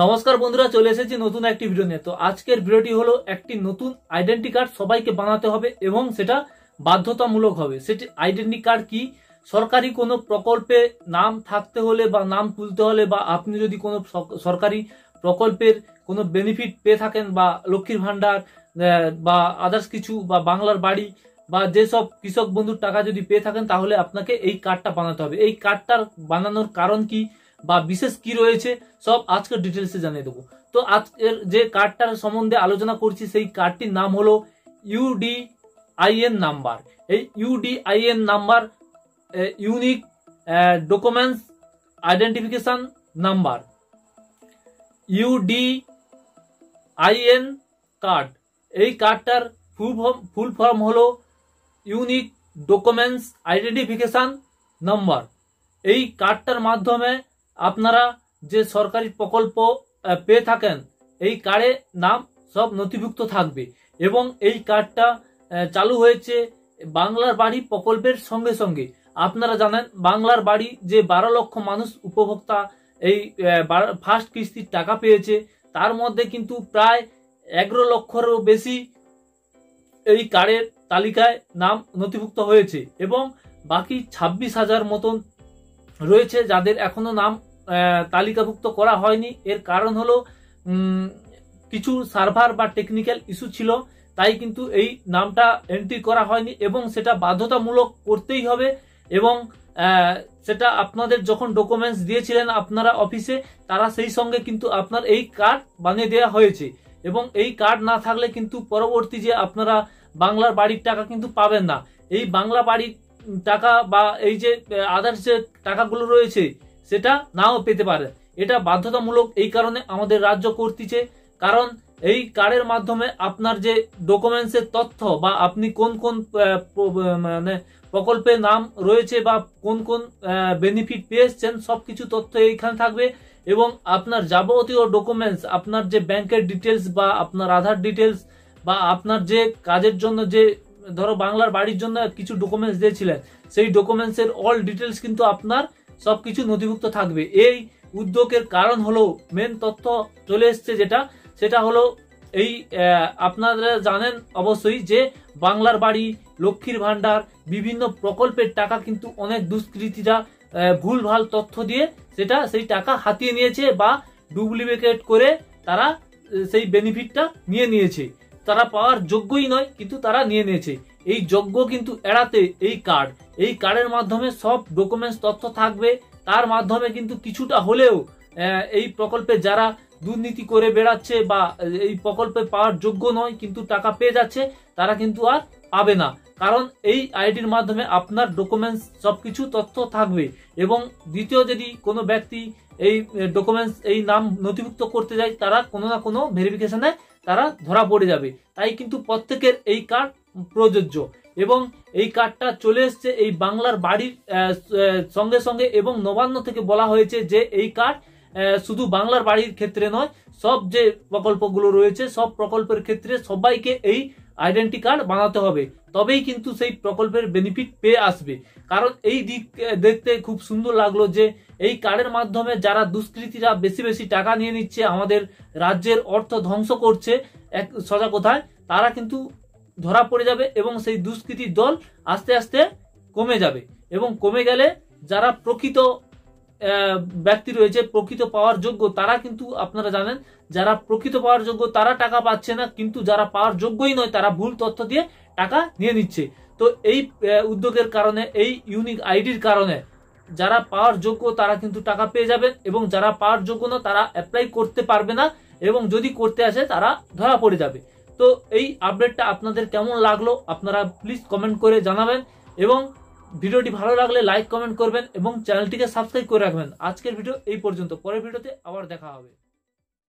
নমস্কার বন্ধুরা, চলে এসেছি নতুন একটি ভিডিও নিয়ে। তো আজকের ভিডিওটি হলো একটি নতুন আইডেন্টি কার্ড সবাইকে বানাতে হবে এবং সেটা বাধ্যতামূলক হবে। সেটি আইডেন্টি কার্ড কি? সরকারি কোনো প্রকল্পে নাম থাকতে হলে বা নাম তুলতে হলে বা আপনি যদি কোনো সরকারি প্রকল্পের কোনো বেনিফিট পেয়ে থাকেন বা লক্ষ্মীর ভান্ডার বা আদার্স কিছু বা বাংলার বাড়ি বা যেসব কৃষক বন্ধুর টাকা যদি পেয়ে থাকেন, তাহলে আপনাকে এই কার্ডটা বানাতে হবে। এই কার্ডটার বানানোর কারণ কি বা বিশেষ কি রয়েছে সব আজকের ডিটেলসে জানিয়ে দেবো। তো আজকের যে কার্ডটার সম্বন্ধে আলোচনা করছি সেই কার্ডটির নাম হলো ইউডিআইএন নাম্বার। এই UDIN number unique documents identification number, UDIN card. এই কার্ডটার ফুল ফর্ম হলো ইউনিক ডকুমেন্টস আইডেন্টিফিকেশন নাম্বার। এই কার্ডটার মাধ্যমে আপনারা যে সরকারি প্রকল্প পেয়ে থাকেন এই কার্ডে নাম সব নথিভুক্ত থাকবে এবং এই কার্ডটা চালু হয়েছে বাংলার বাড়ি প্রকল্পের সঙ্গে সঙ্গে। আপনারা জানেন বাংলার বাড়ি যে 12 লক্ষ মানুষ উপভোক্তা এই ফার্স্ট কিস্তির টাকা পেয়েছে, তার মধ্যে কিন্তু প্রায় 11 লক্ষেরও বেশি এই কার্ডের তালিকায় নাম নথিভুক্ত হয়েছে এবং বাকি 26,000 মতন রয়েছে যাদের এখনো নাম তালিকাভুক্ত করা হয়নি। এর কারণ হলো কিছু সার্ভার বা টেকনিক্যাল ইস্যু ছিল, তাই কিন্তু এই নামটা এন্ট্রি করা হয়নি এবং সেটা বাধ্যতামূলক করতেই হবে। এবং সেটা আপনাদের যখন ডকুমেন্টস দিয়েছিলেন আপনারা অফিসে, তারা সেই সঙ্গে কিন্তু আপনার এই কার্ড বানিয়ে দেওয়া হয়েছে এবং এই কার্ড না থাকলে কিন্তু পরবর্তী যে আপনারা বাংলার বাড়ির টাকা কিন্তু পাবেন না। এই বাংলা বাড়ির টাকা বা এই যে আদার্স যে টাকাগুলো রয়েছে সেটা নাও পেতে পারে। এটা বাধ্যতামূলক এই কারণে আমাদের রাজ্য করতেছে, কারণ এই কার্ডের মাধ্যমে আপনার যে ডকুমেন্টসের তথ্য বা আপনি কোন কোন মানে প্রকল্পে নাম রয়েছে বা কোন কোন বেনিফিট পেয়েছেন সবকিছু তথ্য এইখানে থাকবে এবং আপনার যাবতীয় ডকুমেন্টস, আপনার যে ব্যাংকের ডিটেলস বা আপনার আধার ডিটেলস বা আপনার যে কাজের জন্য যে ধরো বাংলার বাড়ির জন্য কিছু ডকুমেন্টস দিয়েছিলেন সেই ডকুমেন্টসের অল ডিটেলস কিন্তু আপনার সবকিছু নথিভুক্ত থাকবে। এই উদ্যোগের কারণ হলো মেন তথ্য চলে এসছে সেটা হলো এই আপনারা জানেন অবশ্যই যে বাংলার বাড়ি, লক্ষ্মীর ভান্ডার, বিভিন্ন প্রকল্পের টাকা কিন্তু অনেক দুষ্কৃতীরা ভুলভাল তথ্য দিয়ে সেই টাকা হাতিয়ে নিয়েছে বা ডুপ্লিকেট করে তারা সেই বেনিফিটটা নিয়েছে। তারা পাওয়ার যোগ্যই নয় কিন্তু তারা নিয়েছে। এই যোগ্য কিন্তু এড়াতে এই কার্ডের মাধ্যমে সব ডকুমেন্টস তথ্য থাকবে। তার মাধ্যমে কিন্তু কিছুটা হলেও এই প্রকল্পে যারা দুর্নীতি করে বেড়াচ্ছে বা এই প্রকল্পে পাওয়ার যোগ্য নয় কিন্তু টাকা পেয়ে যাচ্ছে, তারা কিন্তু আর পাবে না, কারণ এই আইডির মাধ্যমে আপনার ডকুমেন্টস সবকিছু তথ্য থাকবে। এবং দ্বিতীয়, যদি কোনো ব্যক্তি এই ডকুমেন্টস এই নাম নথিভুক্ত করতে যায়, তারা কোনো না কোনো ভেরিফিকেশনে তারা ধরা পড়ে যাবে। তাই কিন্তু প্রত্যেকের এই কার্ড প্রযোজ্য এবং এই কার্ডটা চলে এসছে এই বাংলার বাড়ির সঙ্গে সঙ্গে। এবং নবান্ন থেকে বলা হয়েছে যে এই কার্ড শুধু বাংলার বাড়ির ক্ষেত্রে নয়, সব যে প্রকল্পগুলো রয়েছে সব প্রকল্পের ক্ষেত্রে সবাইকে এই আইডেন্টি কার্ড বানাতে হবে, তবেই কিন্তু সেই প্রকল্পের বেনিফিট পেয়ে আসবে। কারণ এই দিক দেখতে খুব সুন্দর লাগলো যে এই কার্ডের মাধ্যমে যারা দুষ্কৃতীরা বেশি বেশি টাকা নিয়ে নিচ্ছে, আমাদের রাজ্যের অর্থ ধ্বংস করছে এক সোজা কথায়, তারা কিন্তু ধরা পড়ে যাবে এবং সেই দুষ্কৃতীর দল আস্তে আস্তে কমে যাবে। এবং কমে গেলে যারা প্রকৃত ব্যক্তি রয়েছে, প্রকৃত পাওয়ার যোগ্য, তারা কিন্তু আপনারা জানেন যারা প্রকৃত পাওয়ার যোগ্য তারা টাকা পাচ্ছে না, কিন্তু যারা পাওয়ার যোগ্যই নয় তারা ভুল তথ্য দিয়ে টাকা নিয়ে নিচ্ছে। তো এই উদ্যোগের কারণে, এই ইউনিক আইডির কারণে যারা পাওয়ার যোগ্য তারা কিন্তু টাকা পেয়ে যাবেন এবং যারা পাওয়ার যোগ্য না তারা অ্যাপ্লাই করতে পারবে না এবং যদি করতে আসে তারা ধরা পড়ে যাবে। তো এই আপডেটটা আপনাদের কেমন লাগলো আপনারা প্লিজ কমেন্ট করে জানাবেন এবং ভিডিওটি ভালো লাগলে লাইক কমেন্ট করবেন এবং চ্যানেলটিকে সাবস্ক্রাইব করে রাখবেন। আজকের ভিডিও এই পর্যন্ত, পরের ভিডিওতে আবার দেখা হবে।